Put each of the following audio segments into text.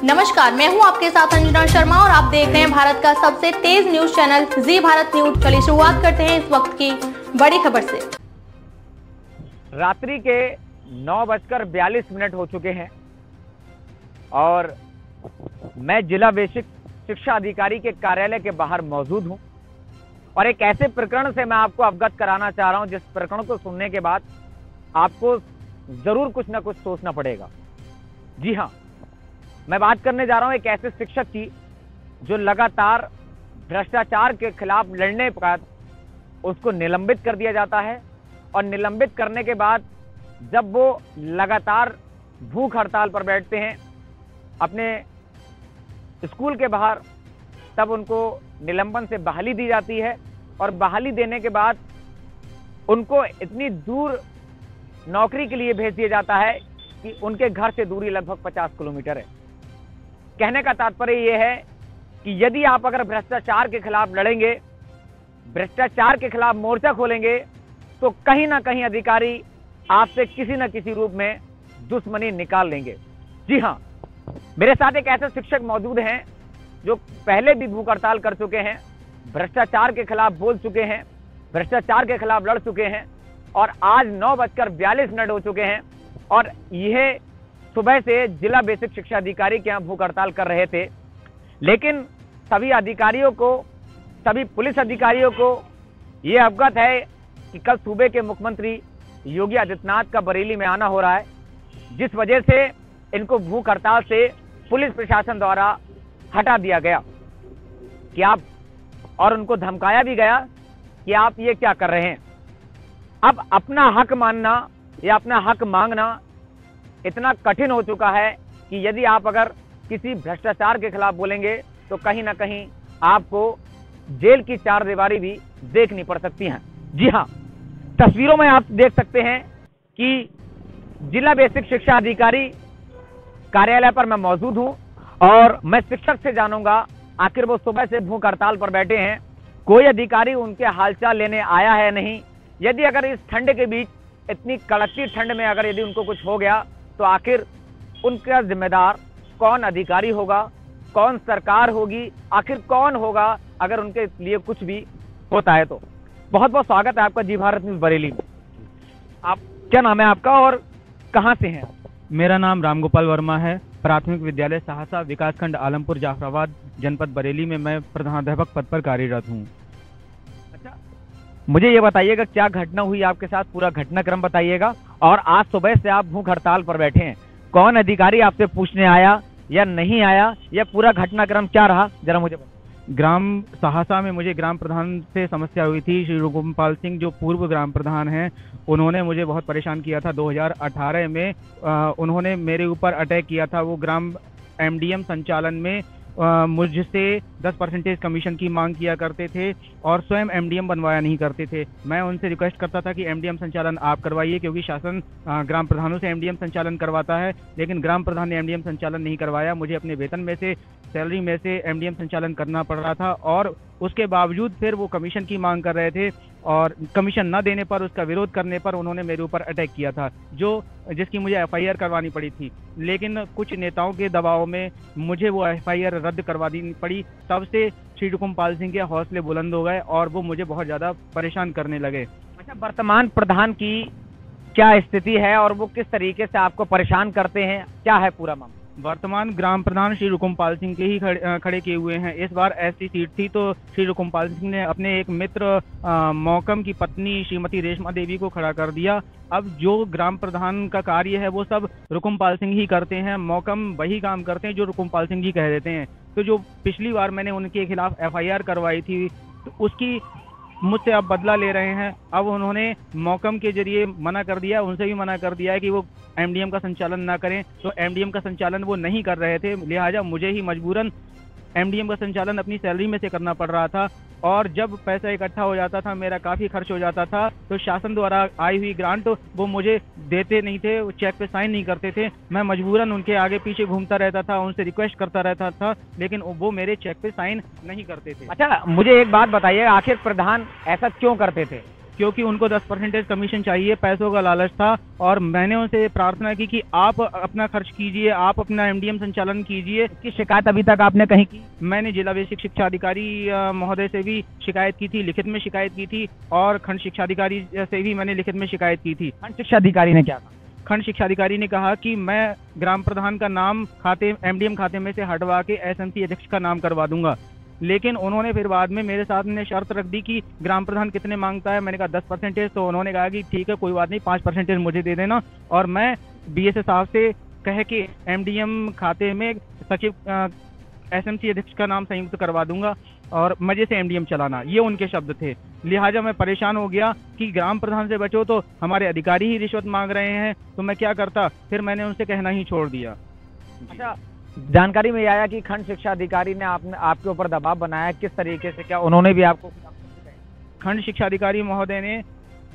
नमस्कार, मैं हूं आपके साथ अंजना शर्मा और आप देख रहे हैं भारत का सबसे तेज न्यूज चैनल जी भारत न्यूज। चलिए शुरुआत करते हैं इस वक्त की बड़ी खबर से। रात्रि के 9:42 हो चुके हैं और मैं जिला बेसिक शिक्षा अधिकारी के कार्यालय के बाहर मौजूद हूं और एक ऐसे प्रकरण से मैं आपको अवगत कराना चाह रहा हूं जिस प्रकरण को सुनने के बाद आपको जरूर कुछ ना कुछ सोचना पड़ेगा। जी हां, मैं बात करने जा रहा हूं एक ऐसे शिक्षक की जो लगातार भ्रष्टाचार के खिलाफ लड़ने के बाद उसको निलंबित कर दिया जाता है और निलंबित करने के बाद जब वो लगातार भूख हड़ताल पर बैठते हैं अपने स्कूल के बाहर, तब उनको निलंबन से बहाली दी जाती है और बहाली देने के बाद उनको इतनी दूर नौकरी के लिए भेज दिया जाता है कि उनके घर से दूरी लगभग 50 किलोमीटर है। कहने का तात्पर्य यह है कि यदि आप अगर भ्रष्टाचार के खिलाफ लड़ेंगे, भ्रष्टाचार के खिलाफ मोर्चा खोलेंगे, तो कहीं ना कहीं अधिकारी आपसे किसी न किसी रूप में दुश्मनी निकाल लेंगे। जी हां, मेरे साथ एक ऐसे शिक्षक मौजूद हैं जो पहले भी भूख हड़ताल कर चुके हैं, भ्रष्टाचार के खिलाफ बोल चुके हैं, भ्रष्टाचार के खिलाफ लड़ चुके हैं और आज 9:42 हो चुके हैं और यह सुबह से जिला बेसिक शिक्षा अधिकारी के यहाँ भूख हड़ताल कर रहे थे। लेकिन सभी अधिकारियों को, सभी पुलिस अधिकारियों को यह अवगत है कि कल सूबे के मुख्यमंत्री योगी आदित्यनाथ का बरेली में आना हो रहा है, जिस वजह से इनको भूख हड़ताल से पुलिस प्रशासन द्वारा हटा दिया गया कि आप, और उनको धमकाया भी गया कि आप ये क्या कर रहे हैं। अब अपना हक मानना या अपना हक मांगना इतना कठिन हो चुका है कि यदि आप अगर किसी भ्रष्टाचार के खिलाफ बोलेंगे तो कहीं ना कहीं आपको जेल की चार दीवारी भी देखनी पड़ सकती हैं। जी हां, तस्वीरों में आप देख सकते हैं कि जिला बेसिक शिक्षा अधिकारी कार्यालय पर मैं मौजूद हूं और मैं शिक्षक से जानूंगा आखिर वो सुबह से भूख हड़ताल पर बैठे हैं, कोई अधिकारी उनके हालचाल लेने आया है नहीं। यदि अगर इस ठंड के बीच, इतनी कड़कती ठंड में अगर यदि उनको कुछ हो गया तो आखिर उनका जिम्मेदार कौन अधिकारी होगा, कौन सरकार होगी, आखिर कौन होगा अगर उनके लिए कुछ भी होता है। तो बहुत बहुत स्वागत है आपका जी भारत न्यूज बरेली में। आप, क्या नाम है आपका और कहां से हैं? मेरा नाम रामगोपाल वर्मा है। प्राथमिक विद्यालय सहसा, विकासखंड आलमपुर, जाफराबाद, जनपद बरेली में मैं प्रधानाध्यापक पद पर कार्यरत हूँ। अच्छा, मुझे ये बताइएगा क्या घटना हुई आपके साथ, पूरा घटनाक्रम बताइएगा। और आज सुबह से आप भूख हड़ताल पर बैठे हैं, कौन अधिकारी आपसे पूछने आया या नहीं आया, या पूरा घटनाक्रम क्या रहा, जरा मुझे बताइए। ग्राम सहसा में मुझे ग्राम प्रधान से समस्या हुई थी। श्री रुकुमपाल सिंह जो पूर्व ग्राम प्रधान हैं, उन्होंने मुझे बहुत परेशान किया था। 2018 में उन्होंने मेरे ऊपर अटैक किया था। वो ग्राम एमडीएम संचालन में मुझसे 10% कमीशन की मांग किया करते थे और स्वयं एमडीएम बनवाया नहीं करते थे। मैं उनसे रिक्वेस्ट करता था कि एमडीएम संचालन आप करवाइए, क्योंकि शासन ग्राम प्रधानों से एमडीएम संचालन करवाता है, लेकिन ग्राम प्रधान ने एमडीएम संचालन नहीं करवाया। मुझे अपने वेतन में से, सैलरी में से एमडीएम संचालन करना पड़ रहा था और उसके बावजूद फिर वो कमीशन की मांग कर रहे थे और कमीशन न देने पर, उसका विरोध करने पर उन्होंने मेरे ऊपर अटैक किया था, जिसकी मुझे एफआईआर करवानी पड़ी थी। लेकिन कुछ नेताओं के दबाव में मुझे वो एफआईआर रद्द करवा देनी पड़ी। तब से श्री रुकुमपाल सिंह के हौसले बुलंद हो गए और वो मुझे बहुत ज्यादा परेशान करने लगे। अच्छा, वर्तमान प्रधान की क्या स्थिति है और वो किस तरीके से आपको परेशान करते हैं, क्या है पूरा मामला? वर्तमान ग्राम प्रधान श्री रुकुमपाल सिंह के ही खड़े किए हुए हैं। इस बार ऐसी सीट थी तो श्री रुकुमपाल सिंह ने अपने एक मित्र मौकम की पत्नी श्रीमती रेशमा देवी को खड़ा कर दिया। अब जो ग्राम प्रधान का कार्य है वो सब रुकुमपाल सिंह ही करते हैं, मौकम वही काम करते हैं जो रुकुमपाल सिंह जी कह देते हैं। तो जो पिछली बार मैंने उनके खिलाफ एफआईआर करवाई थी, तो उसकी मुझसे अब बदला ले रहे हैं। अब उन्होंने मौकम के जरिए मना कर दिया, उनसे भी मना कर दिया है कि वो एमडीएम का संचालन ना करें। तो एमडीएम का संचालन वो नहीं कर रहे थे, लिहाजा मुझे ही मजबूरन एमडीएम का संचालन अपनी सैलरी में से करना पड़ रहा था और जब पैसा इकट्ठा हो जाता था, मेरा काफी खर्च हो जाता था, तो शासन द्वारा आई हुई ग्रांट वो मुझे देते नहीं थे, वो चेक पे साइन नहीं करते थे। मैं मजबूरन उनके आगे पीछे घूमता रहता था, उनसे रिक्वेस्ट करता रहता था, लेकिन वो मेरे चेक पे साइन नहीं करते थे। अच्छा, मुझे एक बात बताइए, आखिर प्रधान ऐसा क्यों करते थे? क्योंकि उनको 10% कमीशन चाहिए, पैसों का लालच था। और मैंने उनसे प्रार्थना की कि आप अपना खर्च कीजिए, आप अपना एमडीएम संचालन कीजिए। की शिकायत अभी तक आपने कहीं की? मैंने जिला बेसिक शिक्षा अधिकारी महोदय से भी शिकायत की थी, लिखित में शिकायत की थी, और खंड शिक्षा अधिकारी से भी मैंने लिखित में शिकायत की थी। खंड शिक्षा अधिकारी ने क्या कहा? खंड शिक्षा अधिकारी ने कहा कि मैं ग्राम प्रधान का नाम एमडीएम खाते में से हटवा के एसएमसी अध्यक्ष का नाम करवा दूंगा। लेकिन उन्होंने फिर बाद में मेरे साथ ने शर्त रख दी कि ग्राम प्रधान कितने मांगता है। मैंने कहा 10%। तो उन्होंने कहा कि ठीक है, कोई बात नहीं, 5% मुझे दे देना, और मैं बीएसए साहब से कह के एमडीएम खाते में सचिव एसएमसी अध्यक्ष का नाम संयुक्त करवा दूंगा और मजे से एमडीएम चलाना, ये उनके शब्द थे। लिहाजा मैं परेशान हो गया कि ग्राम प्रधान से बचो तो हमारे अधिकारी ही रिश्वत मांग रहे हैं, तो मैं क्या करता। फिर मैंने उनसे कहना ही छोड़ दिया। अच्छा, जानकारी में आया कि खंड शिक्षा अधिकारी ने आपके ऊपर दबाव बनाया, किस तरीके से, क्या उन्होंने भी आपको? खंड शिक्षा अधिकारी महोदय ने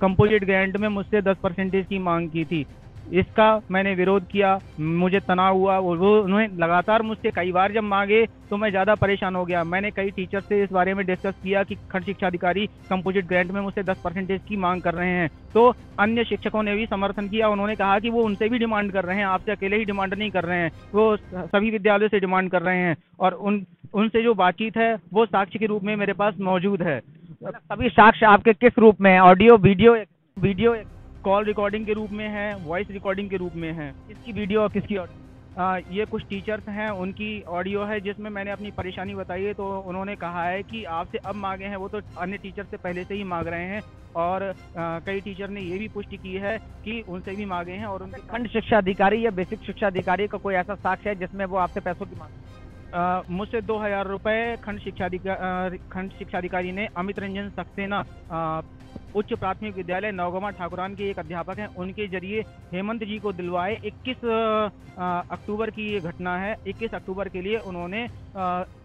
कंपोजिट ग्रांट में मुझसे 10% की मांग की थी। इसका मैंने विरोध किया, मुझे तनाव हुआ। वो उन्होंने लगातार मुझसे कई बार जब मांगे तो मैं ज़्यादा परेशान हो गया। मैंने कई टीचर से इस बारे में डिस्कस किया कि खंड शिक्षा अधिकारी कंपोजिट ग्रांट में मुझसे 10% की मांग कर रहे हैं। तो अन्य शिक्षकों ने भी समर्थन किया। उन्होंने कहा कि वो उनसे भी डिमांड कर रहे हैं, आपसे अकेले ही डिमांड नहीं कर रहे हैं, वो सभी विद्यालयों से डिमांड कर रहे हैं। और उनसे जो बातचीत है वो साक्ष्य के रूप में मेरे पास मौजूद है। सभी साक्ष्य आपके किस रूप में है? ऑडियो, वीडियो, कॉल रिकॉर्डिंग के रूप में है, वॉइस रिकॉर्डिंग के रूप में है। किसकी वीडियो और किसकी ऑडियो? ये कुछ टीचर्स हैं, उनकी ऑडियो है जिसमें मैंने अपनी परेशानी बताई है। तो उन्होंने कहा है कि आपसे अब मांगे हैं, वो तो अन्य टीचर से पहले से ही मांग रहे हैं। और कई टीचर ने ये भी पुष्टि की है कि उनसे भी मांगे हैं। और उनके खंड शिक्षा अधिकारी या बेसिक शिक्षा अधिकारी का कोई ऐसा साक्ष्य है जिसमें वो आपसे पैसों की मांग? मुझसे 2000 रुपये खंड शिक्षा अधिकारी ने अमित रंजन सक्सेना उच्च प्राथमिक विद्यालय नौगमा ठाकुरान के एक अध्यापक हैं, उनके जरिए हेमंत जी को दिलवाए। 21 अक्टूबर की ये घटना है। 21 अक्टूबर के लिए उन्होंने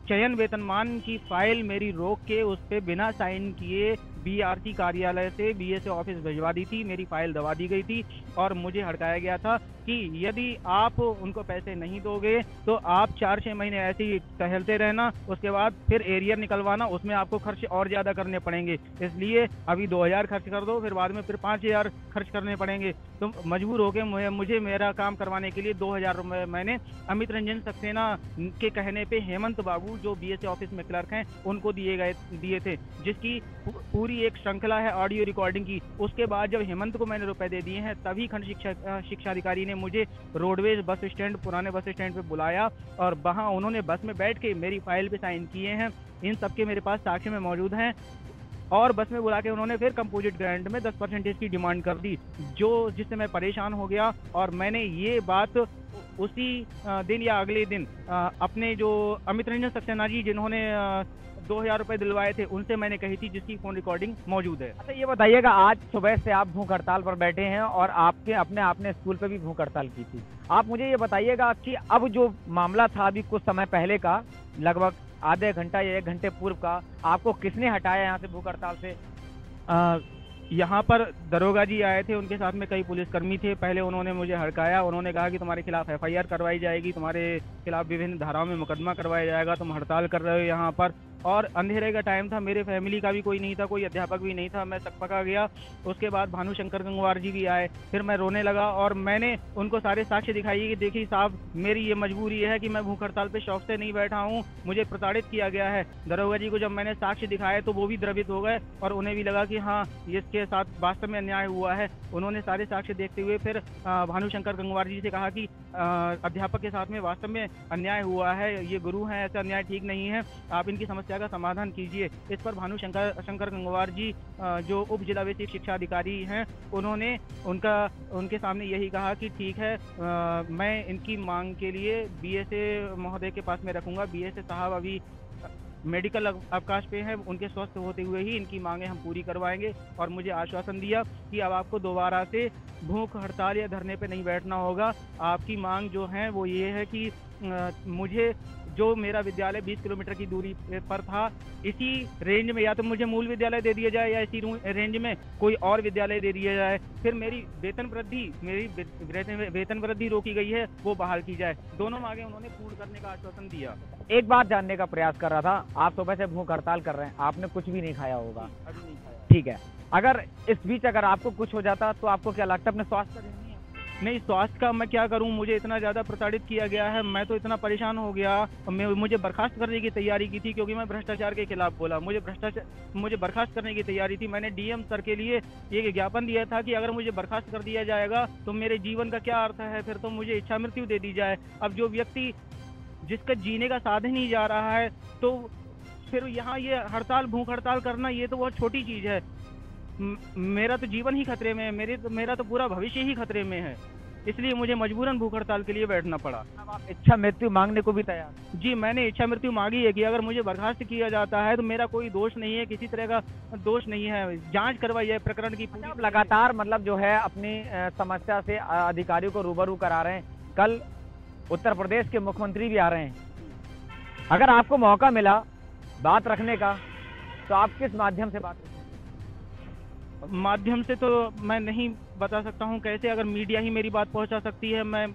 चयन वेतनमान की फाइल मेरी रोक के उस पर बिना साइन किए बीआरटी कार्यालय से बीएसए ऑफिस भिजवा दी थी। मेरी फाइल दबा दी गई थी और मुझे हड़काया गया था कि यदि आप उनको पैसे नहीं दोगे तो आप 4-6 महीने ऐसे ही टहलते रहना, उसके बाद फिर एरियर निकलवाना, उसमें आपको खर्च और ज़्यादा करने पड़ेंगे। इसलिए अभी 2000 खर्च कर दो, फिर बाद में फिर 5000 खर्च करने पड़ेंगे। तो मजबूर होकर मुझे मेरा काम करवाने के लिए 2000 रुपये मैंने अमित रंजन सक्सेना के कहने पे हेमंत बाबू जो बीएसए ऑफिस में क्लर्क हैं उनको दिए थे, जिसकी पूरी एक श्रृंखला है ऑडियो रिकॉर्डिंग की। उसके बाद जब हेमंत को मैंने रुपए दे दिए हैं तभी खंड शिक्षा अधिकारी ने मुझे रोडवेज बस स्टैंड, पुराने बस स्टैंड पे बुलाया और वहाँ उन्होंने बस में बैठ के मेरी फाइल पे साइन किए हैं। इन सबके मेरे पास साक्ष्य में मौजूद हैं। और बस में बुला के उन्होंने फिर कंपोजिट ग्रांट में 10% की डिमांड कर दी, जिससे मैं परेशान हो गया। और मैंने ये बात उसी दिन या अगले दिन अपने जो अमित रंजन सक्सेना जी जिन्होंने 2000 रुपये दिलवाए थे उनसे मैंने कही थी, जिसकी फोन रिकॉर्डिंग मौजूद है। अच्छा, ये बताइएगा, आज सुबह से आप भूख हड़ताल पर बैठे हैं और आपने स्कूल पे भी भूख हड़ताल की थी। आप मुझे ये बताइएगा कि अब जो मामला था अभी कुछ समय पहले का, लगभग आधे घंटा या 1 घंटे पूर्व का, आपको किसने हटाया यहाँ से भूख हड़ताल से? यहाँ पर दरोगा जी आए थे, उनके साथ में कई पुलिसकर्मी थे। पहले उन्होंने मुझे हड़काया, उन्होंने कहा कि तुम्हारे खिलाफ एफआईआर करवाई जाएगी, तुम्हारे खिलाफ विभिन्न धाराओं में मुकदमा करवाया जाएगा, तुम हड़ताल कर रहे हो यहाँ पर। और अंधेरे का टाइम था, मेरे फैमिली का भी कोई नहीं था, कोई अध्यापक भी नहीं था, मैं सकपका गया। उसके बाद भानुशंकर गंगवार जी भी आए, फिर मैं रोने लगा और मैंने उनको सारे साक्ष्य दिखाई कि देखिए साहब, मेरी ये मजबूरी है कि मैं भूख हड़ताल पे शौक से नहीं बैठा हूँ, मुझे प्रताड़ित किया गया है। दरोगा जी को जब मैंने साक्ष्य दिखाए तो वो भी द्रवित हो गए और उन्हें भी लगा कि हाँ, इसके साथ वास्तव में अन्याय हुआ है। उन्होंने सारे साक्ष्य देखते हुए फिर भानुशंकर गंगवार जी से कहा कि अध्यापक के साथ में वास्तव में अन्याय हुआ है, ये गुरु हैं, ऐसा अन्याय ठीक नहीं है, आप इनकी समस्या का समाधान कीजिए। इस पर भानुशंकर गंगवार जी जो उप जिला बेसिक शिक्षा अधिकारी हैं, उन्होंने उनके सामने यही कहा कि ठीक है, मैं इनकी मांग के लिए बीएसए महोदय के पास में रखूंगा। बीएसए साहब अभी मेडिकल अवकाश पे हैं, उनके स्वस्थ होते हुए ही इनकी मांगें हम पूरी करवाएंगे। और मुझे आश्वासन दिया कि अब आपको दोबारा से भूख हड़ताल या धरने पे नहीं बैठना होगा। आपकी मांग जो है वो ये है कि मुझे जो मेरा विद्यालय 20 किलोमीटर की दूरी पर था, इसी रेंज में या तो मुझे मूल विद्यालय दे दिया जाए या इसी रेंज में कोई और विद्यालय दे दिया जाए। फिर मेरी वेतन वृद्धि रोकी गई है वो बहाल की जाए। दोनों मांगे उन्होंने पूर्ण करने का आश्वासन दिया। एक बात जानने का प्रयास कर रहा था, आप सुबह से भूख हड़ताल कर रहे हैं, आपने कुछ भी नहीं खाया होगा? अभी नहीं खाया। ठीक है, अगर इस बीच अगर आपको कुछ हो जाता तो आपको क्या लगता है अपने स्वास्थ्य का ध्यान नहीं है? नहीं, स्वास्थ्य का मैं क्या करूं, मुझे इतना ज़्यादा प्रताड़ित किया गया है, मैं तो इतना परेशान हो गया। मुझे बर्खास्त करने की तैयारी की थी क्योंकि मैं भ्रष्टाचार के खिलाफ बोला। मुझे बर्खास्त करने की तैयारी थी। मैंने डीएम सर के लिए ये ज्ञापन दिया था कि अगर मुझे बर्खास्त कर दिया जाएगा तो मेरे जीवन का क्या अर्थ है, फिर तो मुझे इच्छा मृत्यु दे दी जाए। अब जो व्यक्ति जिसका जीने का साधन ही जा रहा है, तो फिर यहाँ ये हड़ताल, भूख हड़ताल करना, ये तो बहुत छोटी चीज़ है। मेरा तो जीवन ही खतरे में है, मेरा तो पूरा भविष्य ही खतरे में है, इसलिए मुझे मजबूरन भूख हड़ताल के लिए बैठना पड़ा। अब आप इच्छा मृत्यु मांगने को भी तैयार? जी, मैंने इच्छा मृत्यु मांगी है कि अगर मुझे बर्खास्त किया जाता है तो मेरा कोई दोष नहीं है, किसी तरह का दोष नहीं है, जांच करवाई है प्रकरण की। लगातार मतलब जो है अपनी समस्या से अधिकारियों को रूबरू करा रहे हैं। कल उत्तर प्रदेश के मुख्यमंत्री भी आ रहे हैं। अगर आपको मौका मिला बात रखने का तो आप किस माध्यम से बात रखेंगे? माध्यम से तो मैं नहीं बता सकता हूं कैसे। अगर मीडिया ही मेरी बात पहुंचा सकती है, मैं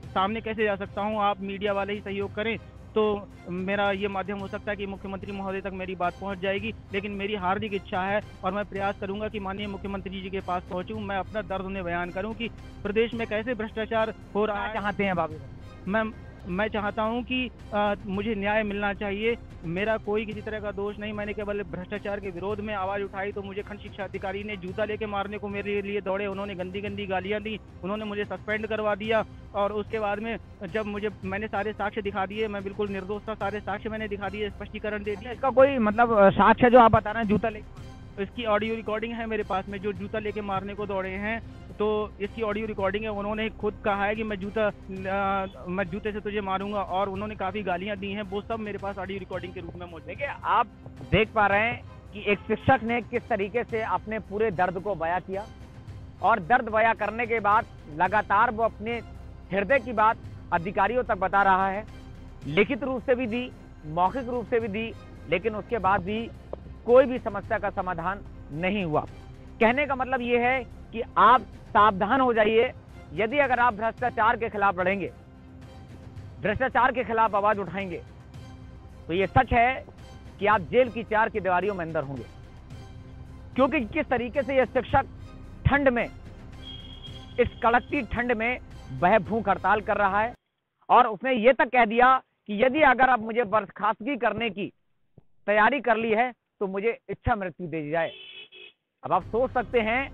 सामने कैसे जा सकता हूं? आप मीडिया वाले ही सहयोग करें तो मेरा ये माध्यम हो सकता है कि मुख्यमंत्री महोदय तक मेरी बात पहुंच जाएगी। लेकिन मेरी हार्दिक इच्छा है और मैं प्रयास करूंगा कि माननीय मुख्यमंत्री जी के पास पहुंचूं, मैं अपना दर्द उन्हें बयान करूं कि प्रदेश में कैसे भ्रष्टाचार हो रहा है। चाहते हैं बाबू? मैं चाहता हूं कि मुझे न्याय मिलना चाहिए। मेरा कोई किसी तरह का दोष नहीं, मैंने केवल भ्रष्टाचार के विरोध में आवाज़ उठाई तो मुझे खंड शिक्षा अधिकारी ने जूता लेके मारने को मेरे लिए दौड़े। उन्होंने गंदी गंदी गालियां दी, उन्होंने मुझे सस्पेंड करवा दिया। और उसके बाद में जब मैंने सारे साक्ष्य दिखा दिए, मैं बिल्कुल निर्दोष था, सारे साक्ष्य मैंने दिखा दिए, स्पष्टीकरण दे दिया। इसका कोई मतलब साक्ष्य जो आप बता रहे हैं जूता लेके, इसकी ऑडियो रिकॉर्डिंग है मेरे पास में, जो जूता लेके मारने को दौड़े हैं तो इसकी ऑडियो रिकॉर्डिंग है। उन्होंने खुद कहा है कि मैं जूते से तुझे मारूंगा, और उन्होंने काफी गालियां दी हैं, वो सब मेरे पास ऑडियो रिकॉर्डिंग के रूप में मौजूद है। देखिए, आप देख पा रहे हैं कि एक शिक्षक ने किस तरीके से अपने पूरे दर्द को बयां किया, और दर्द बयां करने के बाद लगातार वो अपने हृदय की बात अधिकारियों तक बता रहा है। लिखित रूप से भी दी, मौखिक रूप से भी दी, लेकिन उसके बाद भी कोई भी समस्या का समाधान नहीं हुआ। कहने का मतलब ये है कि आप सावधान हो जाइए। यदि अगर आप भ्रष्टाचार के खिलाफ लड़ेंगे, भ्रष्टाचार के खिलाफ आवाज उठाएंगे, तो ये सच है कि आप जेल की 4 की दीवारियों में अंदर होंगे। क्योंकि किस तरीके से यह शिक्षक ठंड में, इस कड़कती ठंड में वह भूख हड़ताल कर रहा है, और उसने ये तक कह दिया कि यदि अगर आप मुझे बर्खास्तगी करने की तैयारी कर ली है तो मुझे इच्छा मृत्यु दे दी जाए। अब आप सोच सकते हैं,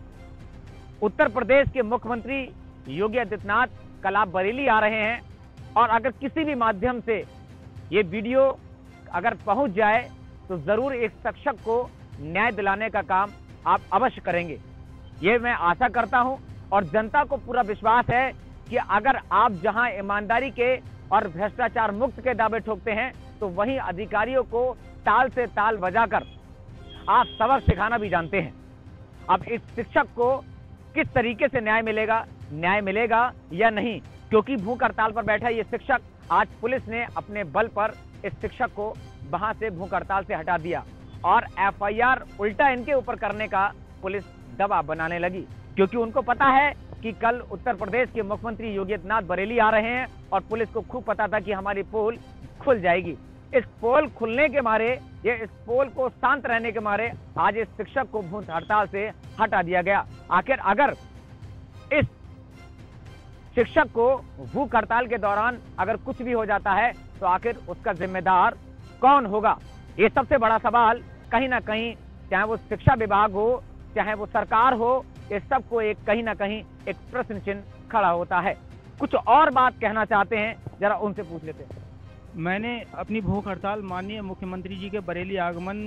उत्तर प्रदेश के मुख्यमंत्री योगी आदित्यनाथ कल आप बरेली आ रहे हैं, और अगर किसी भी माध्यम से ये वीडियो अगर पहुंच जाए तो जरूर एक शिक्षक को न्याय दिलाने का काम आप अवश्य करेंगे, ये मैं आशा करता हूं। और जनता को पूरा विश्वास है कि अगर आप जहां ईमानदारी के और भ्रष्टाचार मुक्त के दावे ठोकते हैं, तो वहीं अधिकारियों को ताल से ताल बजाकर आप सबक सिखाना भी जानते हैं। अब इस शिक्षक को किस तरीके से न्याय मिलेगा या नहीं, क्योंकि भूख हड़ताल पर बैठा ये शिक्षक, आज पुलिस ने अपने बल पर इस शिक्षक को वहां से भूख हड़ताल से हटा दिया, और एफआईआर उल्टा इनके ऊपर करने का पुलिस दबाव बनाने लगी, क्योंकि उनको पता है कि कल उत्तर प्रदेश के मुख्यमंत्री योगी आदित्यनाथ बरेली आ रहे हैं, और पुलिस को खूब पता था कि हमारी पोल खुल जाएगी। इस पोल खुलने के मारे, इस पोल को शांत रहने के मारे आज इस शिक्षक को भूख हड़ताल से हटा दिया गया। आखिर अगर इस शिक्षक को भूख हड़ताल के दौरान अगर कुछ भी हो जाता है तो आखिर उसका जिम्मेदार कौन होगा? ये सबसे बड़ा सवाल कहीं ना कहीं, चाहे वो शिक्षा विभाग हो, चाहे वो सरकार हो, ये सबको एक कहीं ना कहीं एक प्रश्न चिन्ह खड़ा होता है। कुछ और बात कहना चाहते हैं, जरा उनसे पूछ लेते हैं। मैंने अपनी भूख हड़ताल माननीय मुख्यमंत्री जी के बरेली आगमन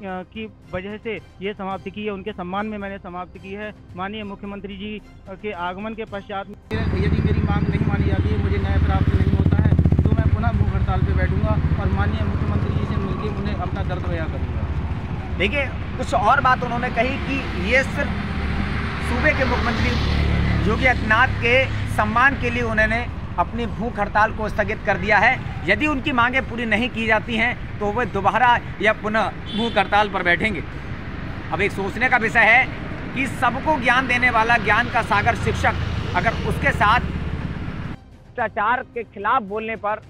की वजह से ये समाप्त की है, उनके सम्मान में मैंने समाप्त की है। माननीय मुख्यमंत्री जी के आगमन के पश्चात यदि मेरी मांग नहीं मानी जाती है, मुझे न्याय प्राप्त नहीं होता है, तो मैं पुनः भूख हड़ताल पे बैठूंगा और माननीय मुख्यमंत्री जी से मिलकर उन्हें अपना दर्द बयां करूंगा। देखिए, कुछ और बात उन्होंने कही कि ये सिर्फ सूबे के मुख्यमंत्री योगी आदित्यनाथ के सम्मान के लिए उन्होंने अपनी भूख हड़ताल को स्थगित कर दिया है। यदि उनकी मांगें पूरी नहीं की जाती हैं तो वे दोबारा या पुनः भूख हड़ताल पर बैठेंगे। अब एक सोचने का विषय है कि सबको ज्ञान देने वाला ज्ञान का सागर शिक्षक, अगर उसके साथ भ्रष्टाचार के खिलाफ बोलने पर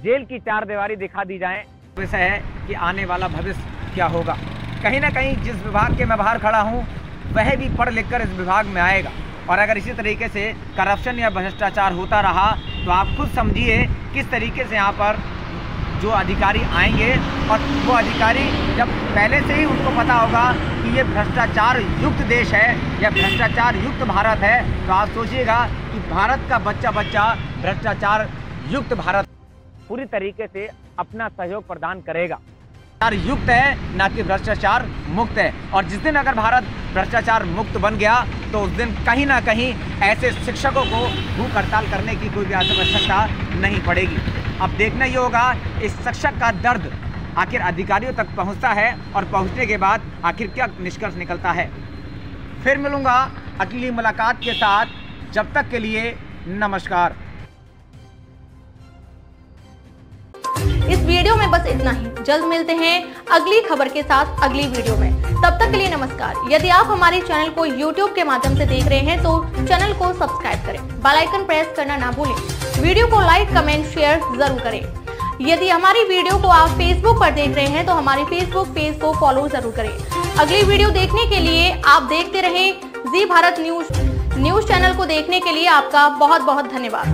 जेल की 4 दीवारी दिखा दी जाए, विषय है कि आने वाला भविष्य क्या होगा। कहीं ना कहीं जिस विभाग के मैं बाहर खड़ा हूँ वह भी पढ़ लिख कर इस विभाग में आएगा। और अगर इसी तरीके से करप्शन या भ्रष्टाचार होता रहा तो आप खुद समझिए किस तरीके से यहाँ पर जो अधिकारी आएंगे, और वो अधिकारी जब पहले से ही उनको पता होगा कि ये भ्रष्टाचार युक्त देश है या भ्रष्टाचार युक्त भारत है, तो आप सोचिएगा कि भारत का बच्चा भ्रष्टाचार युक्त भारत पूरी तरीके से अपना सहयोग प्रदान करेगा। भ्रष्टाचार युक्त है ना कि भ्रष्टाचार मुक्त है। और जिस दिन अगर भारत भ्रष्टाचार मुक्त बन गया तो उस दिन कहीं ना कहीं ऐसे शिक्षकों को भूख हड़ताल करने की कोई भी आवश्यकता नहीं पड़ेगी। अब देखना ये होगा इस शिक्षक का दर्द आखिर अधिकारियों तक पहुंचता है और पहुंचने के बाद आखिर क्या निष्कर्ष निकलता है। फिर मिलूंगा अगली मुलाकात के साथ, जब तक के लिए नमस्कार। इस वीडियो में बस इतना ही। जल्द मिलते हैं अगली खबर के साथ अगली वीडियो में। तब तक के लिए नमस्कार। यदि आप हमारे चैनल को YouTube के माध्यम से देख रहे हैं तो चैनल को सब्सक्राइब करें, बेल आइकन प्रेस करना ना भूलें, वीडियो को लाइक कमेंट शेयर जरूर करें। यदि हमारी वीडियो को आप Facebook पर देख रहे हैं तो हमारे Facebook पेज को फॉलो जरूर करें। अगली वीडियो देखने के लिए आप देखते रहें जी भारत न्यूज चैनल को देखने के लिए आपका बहुत बहुत धन्यवाद।